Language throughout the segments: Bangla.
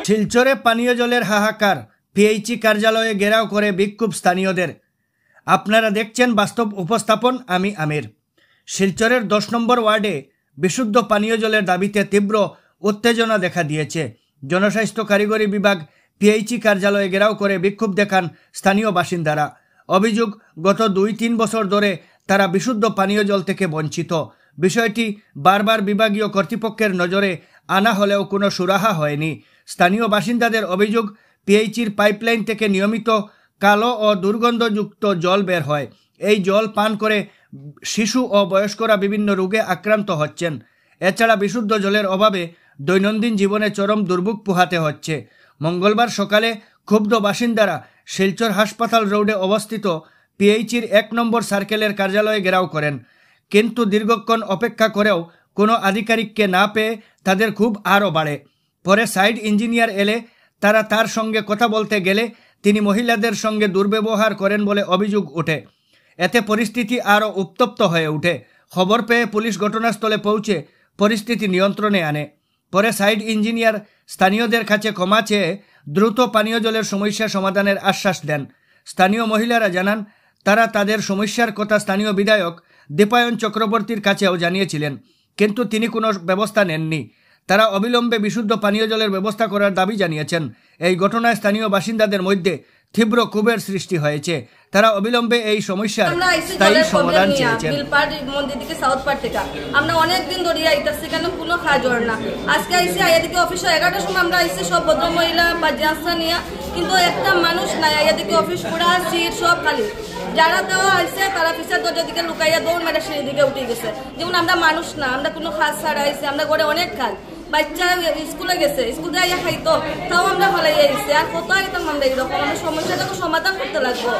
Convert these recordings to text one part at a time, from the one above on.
শিলচরে পানীয় জলের হাহাকার, পিএইচই কার্যালয়ে ঘেরাও করে বিক্ষোভ স্থানীয়দের। আপনারা দেখছেন বাস্তব উপস্থাপন, আমি আমির। শিলচরের 10 নম্বর ওয়ার্ডে বিশুদ্ধ পানীয় জলের দাবিতে তীব্র উত্তেজনা দেখা দিয়েছে। জনস্বাস্থ্য কারিগরি বিভাগ পিএইচই কার্যালয়ে ঘেরাও করে বিক্ষোভ দেখান স্থানীয় বাসিন্দারা। অভিযোগ, গত 2-3 বছর ধরে তারা বিশুদ্ধ পানীয় জল থেকে বঞ্চিত। বিষয়টি বারবার বিভাগীয় কর্তৃপক্ষের নজরে আনা হলেও কোনো সুরাহা হয়নি। স্থানীয় বাসিন্দাদের অভিযোগ, পিএইচির পাইপলাইন থেকে নিয়মিত কালো ও দুর্গন্ধযুক্ত জল বের হয়। এই জল পান করে শিশু ও বয়স্করা বিভিন্ন রোগে আক্রান্ত হচ্ছেন। এছাড়া বিশুদ্ধ জলের অভাবে দৈনন্দিন জীবনে চরম দুর্ভোগ পোহাতে হচ্ছে। মঙ্গলবার সকালে ক্ষুব্ধ বাসিন্দারা শিলচর হাসপাতাল রোডে অবস্থিত পিএইচির 1 নম্বর সার্কেলের কার্যালয়ে ঘেরাও করেন। কিন্তু দীর্ঘক্ষণ অপেক্ষা করেও কোনো আধিকারিককে না পেয়ে তাদের ক্ষোভ আরও বাড়ে। পরে সাইড ইঞ্জিনিয়ার এলে তারা তার সঙ্গে কথা বলতে গেলে তিনি মহিলাদের সঙ্গে দুর্ব্যবহার করেন বলে অভিযোগ ওঠে। এতে পরিস্থিতি আরও উত্তপ্ত হয়ে ওঠে। খবর পেয়ে পুলিশ ঘটনাস্থলে পৌঁছে পরিস্থিতি নিয়ন্ত্রণে আনে। পরে সাইড ইঞ্জিনিয়ার স্থানীয়দের কাছে ক্ষমা চেয়ে দ্রুত পানীয় জলের সমস্যা সমাধানের আশ্বাস দেন। স্থানীয় মহিলারা জানান, তারা তাদের সমস্যার কথা স্থানীয় বিধায়ক দীপায়ন চক্রবর্তীর কাছেও জানিয়েছিলেন, কিন্তু তিনি কোনো ব্যবস্থা নেননি। তারা অবিলম্বে বিশুদ্ধ পানীয় জলের ব্যবস্থা করার দাবি জানিয়েছেন। এই ঘটনায় স্থানীয় বাসিন্দাদের মধ্যে তীব্র ক্ষোভের সৃষ্টি হয়েছে। তারা অবিলম্বে এই সমস্যার স্থায়ী সমাধান চেয়েছেন। আমরা অনেকদিন ধরে আইতাছি, কেন কোনো কাজ হয় না। আজকে আইসি আইয়াদিকে অফিসে 11টার সময় আমরা আইসি সব ভদ্র মহিলা বা জেন্টসরা নিয়ে, কিন্তু একটা মানুষ নাই। আইয়াদিকে অফিস পুরা সিট সব খালি। যারা দেওয়া আইসে তারা পিছের দরজার দিকে লুকাইয়া দৌড় মেরে সিঁড়ির দিকে উঠে গেছে। যেমন আমরা মানুষ না, আমরা কোনো কাজ ছাড়া আইসি। আমরা ঘরে অনেক কাজ, বাচ্চা স্কুলে গেছে, স্কুল যাইয়া খাইতো, তাও আমরা ফলাইয়া আইসি। আর কত আইতাম আমরা এরকম, আমরা সমস্যাটা তো সমাধান করতে লাগবো।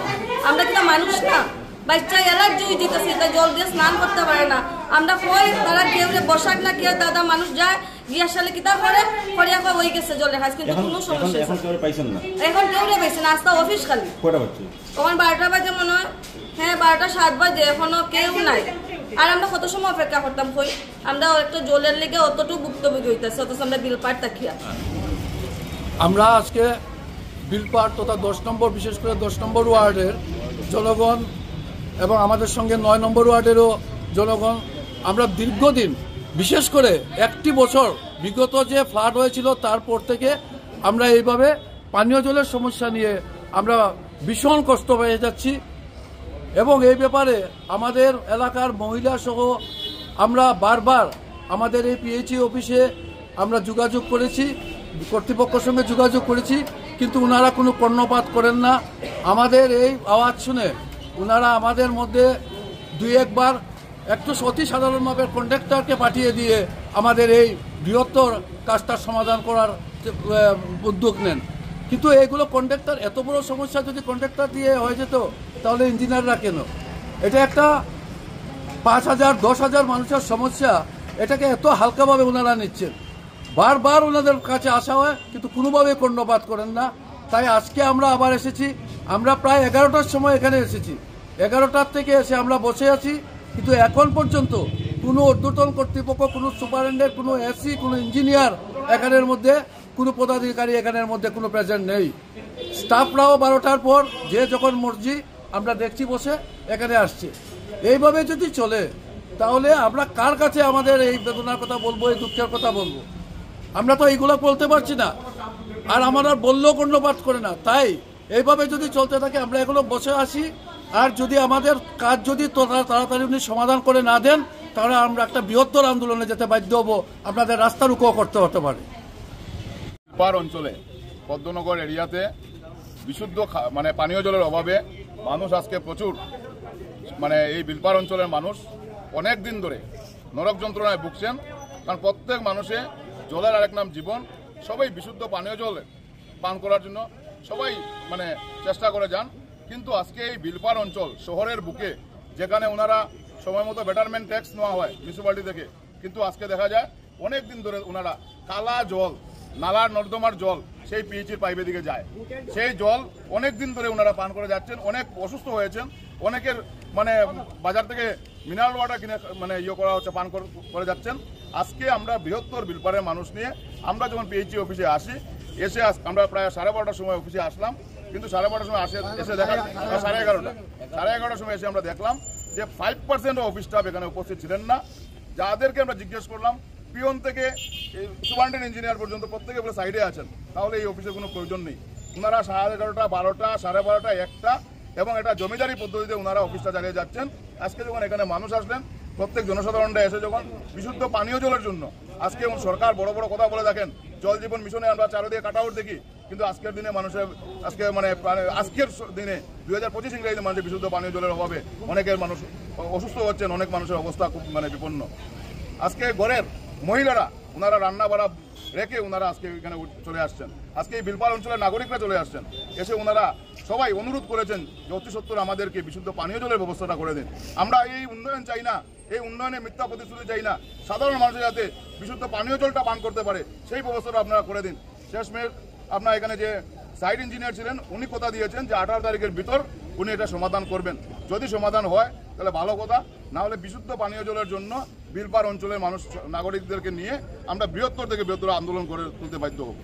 আমরা কিন্তু মানুষ না। বাচ্চা অ্যালার্জি হয়ে যেতেছে, তাই জল দিয়ে স্নান করতে পারে না। আমরা কই তারা কেউ বসাক না, কেউ দাদা মানুষ যায় গিয়া সালে কিতা করে করিয়া হয়ে গেছে জলের কাজ, কিন্তু কোনো সমস্যা এখন কেউ পাইছেন না। আস্তা অফিস খালি তখন 12টা বাজে মনে হয়, হ্যাঁ 12টা 7 বাজে, এখনো কেউ নাই। আর আমরা কত সময় অপেক্ষা করতাম, কই আমরা একটা জলের লেগে অতটুকু ভুক্তভোগী হইতেছে, অথচ আমরা বিলপাট তাকিয়া। আমরা আজকে বিলপাট তথা 10 নম্বর, বিশেষ করে 10 নম্বর ওয়ার্ডের জনগণ এবং আমাদের সঙ্গে 9 নম্বর ওয়ার্ডেরও জনগণ, আমরা দীর্ঘদিন, বিশেষ করে 1টি বছর বিগত যে ফ্লাড হয়েছিল তারপর থেকে আমরা এইভাবে পানীয় জলের সমস্যা নিয়ে আমরা ভীষণ কষ্ট পেয়ে যাচ্ছি। এবং এই ব্যাপারে আমাদের এলাকার মহিলা সহ আমরা বারবার আমাদের এই পিএইচই অফিসে আমরা যোগাযোগ করেছি, কর্তৃপক্ষের সঙ্গে যোগাযোগ করেছি, কিন্তু ওনারা কোনো কর্ণপাত করেন না। আমাদের এই আওয়াজ শুনে ওনারা আমাদের মধ্যে 2-1 বার একটু অতি সাধারণভাবে কন্ট্রাক্টরকে পাঠিয়ে দিয়ে আমাদের এই বৃহত্তর কাজটার সমাধান করার উদ্যোগ নেন। কিন্তু এইগুলো কন্ট্রাক্টর, এত বড় সমস্যা যদি কন্ট্রাক্টর দিয়ে হয়ে যেত তাহলে ইঞ্জিনিয়াররা কেন? এটা একটা 5,000 10,000 মানুষের সমস্যা, এটাকে এত হালকাভাবে ওনারা নিচ্ছেন। বারবার ওনাদের কাছে আসা হয়, কিন্তু কোনোভাবে কর্ণপাত করেন না। তাই আজকে আমরা আবার এসেছি। আমরা প্রায় 11টার সময় এখানে এসেছি। 11টার থেকে এসে আমরা বসে আছি, কিন্তু এখন পর্যন্ত কোনো ঊর্ধ্বতন কর্তৃপক্ষ, কোনো সুপারিনটেন্ডেন্ট, কোনো এসি, কোনো ইঞ্জিনিয়ার এখানের মধ্যে, কোনো পদাধিকারী এখানের মধ্যে কোনো প্রেজেন্ট নেই। স্টাফরাও 12টার পর যে যখন মর্জি আমরা দেখছি বসে এখানে আসছে। এইভাবে যদি চলে তাহলে আমরা কার কাছে আমাদের এই বেদনার কথা বলবো, এই দুঃখের কথা বলবো? আমরা তো এইগুলো বলতে পারছি না, আর আমরা বললেও কর্ণপাত করে না। তাই এইভাবে যদি চলতে থাকে আমরা এগুলো বসে আসি, আর যদি আমাদের কাজ যদি তাড়াতাড়ি উনি সমাধান করে না দেন তাহলে আমরা একটা বৃহত্তর আন্দোলনে যেতে বাধ্য হব, আপনাদের রাস্তা রুখো করতে হতে পারে। পার অঞ্চলে পদ্মনগর এরিয়াতে বিশুদ্ধ পানীয় জলের অভাবে মানুষ আজকে প্রচুর, এই বিলপার অঞ্চলের মানুষ অনেক দিন ধরে নরক যন্ত্রণায় ভুগছেন। কারণ প্রত্যেক মানুষে জলের আরেক নাম জীবন। সবাই বিশুদ্ধ পানীয় জল পান করার জন্য সবাই চেষ্টা করে যান, কিন্তু আজকে এই বিলপার অঞ্চল শহরের বুকে, যেখানে ওনারা সময় মতো বেটারমেন্ট ট্যাক্স নেওয়া হয় মিউনিসিপ্যালিটি থেকে, কিন্তু আজকে দেখা যায় অনেক দিন ধরে ওনারা কালা জল, নালার নর্দমার জল সেই পিএইচির পাইপের দিকে যায়। সেই জল অনেক দিন ধরে ওনারা পান করে যাচ্ছেন, অনেক অসুস্থ হয়েছেন। অনেকের বাজার থেকে মিনারেল ওয়াটার কিনে করা হচ্ছে, পান করে যাচ্ছেন। আজকে আমরা বৃহত্তর বিলপারের মানুষ নিয়ে আমরা যখন পিএইচই অফিসে আসি, এসে আমরা প্রায় 12:30টার সময় অফিসে আসলাম, কিন্তু 12:30টার সময় এসে দেখা 11:30টার সময় এসে আমরা দেখলাম যে 5% অফিস স্টাফ এখানে উপস্থিত ছিলেন না। যাদেরকে আমরা জিজ্ঞেস করলাম, পিয়ন থেকে সুপারিনটেন্ডেন্ট ইঞ্জিনিয়ার পর্যন্ত প্রত্যেকে বলে সাইডে আছেন, তাহলে এই অফিসের কোনো প্রয়োজন নেই। ওনারা 11:30, 12টা, 12:30, 1টা এবং এটা জমিদারি পদ্ধতিতে ওনারা অফিসটা চালিয়ে যাচ্ছেন। আজকে যখন এখানে মানুষ আসলেন, প্রত্যেক জনসাধারণরা এসে যখন বিশুদ্ধ পানীয় জলের জন্য আজকে সরকার বড় বড় কথা বলে দেখেন, জল জীবন মিশনে আমরা চারিদিকে কাটাউট দেখি, কিন্তু আজকের দিনে মানুষের আজকের দিনে 2025 ইংরেজিতে মানুষের বিশুদ্ধ পানীয় জলের অভাবে অনেকের মানুষ অসুস্থ হচ্ছেন, অনেক মানুষের অবস্থা খুব বিপন্ন। আজকে ঘরের মহিলারা ওনারা রান্না বাড়া রেখে ওনারা আজকে এখানে চলে আসছেন। আজকে এই বিলপাড় অঞ্চলের নাগরিকরা চলে আসছেন, এসে ওনারা সবাই অনুরোধ করেছেন যে অতি সত্বর আমাদেরকে বিশুদ্ধ পানীয় জলের ব্যবস্থাটা করে দিন। আমরা এই উন্নয়ন চাই না, এই উন্নয়নে মিথ্যা প্রতিশ্রুতি চাই না, সাধারণ মানুষের যাতে বিশুদ্ধ পানীয় জলটা পান করতে পারে সেই ব্যবস্থাটা আপনারা করে দিন। শেষমেশ আপনার এখানে যে সাইট ইঞ্জিনিয়ার ছিলেন উনি কথা দিয়েছেন যে 18 তারিখের ভিতর উনি এটা সমাধান করবেন। যদি সমাধান হয় তাহলে ভালো কথা, না হলে বিশুদ্ধ পানীয় জলের জন্য বিলপাড় অঞ্চলের মানুষ নাগরিকদেরকে নিয়ে আমরা বৃহত্তর থেকে বৃহত্তর আন্দোলন করে তুলতে বাধ্য হব।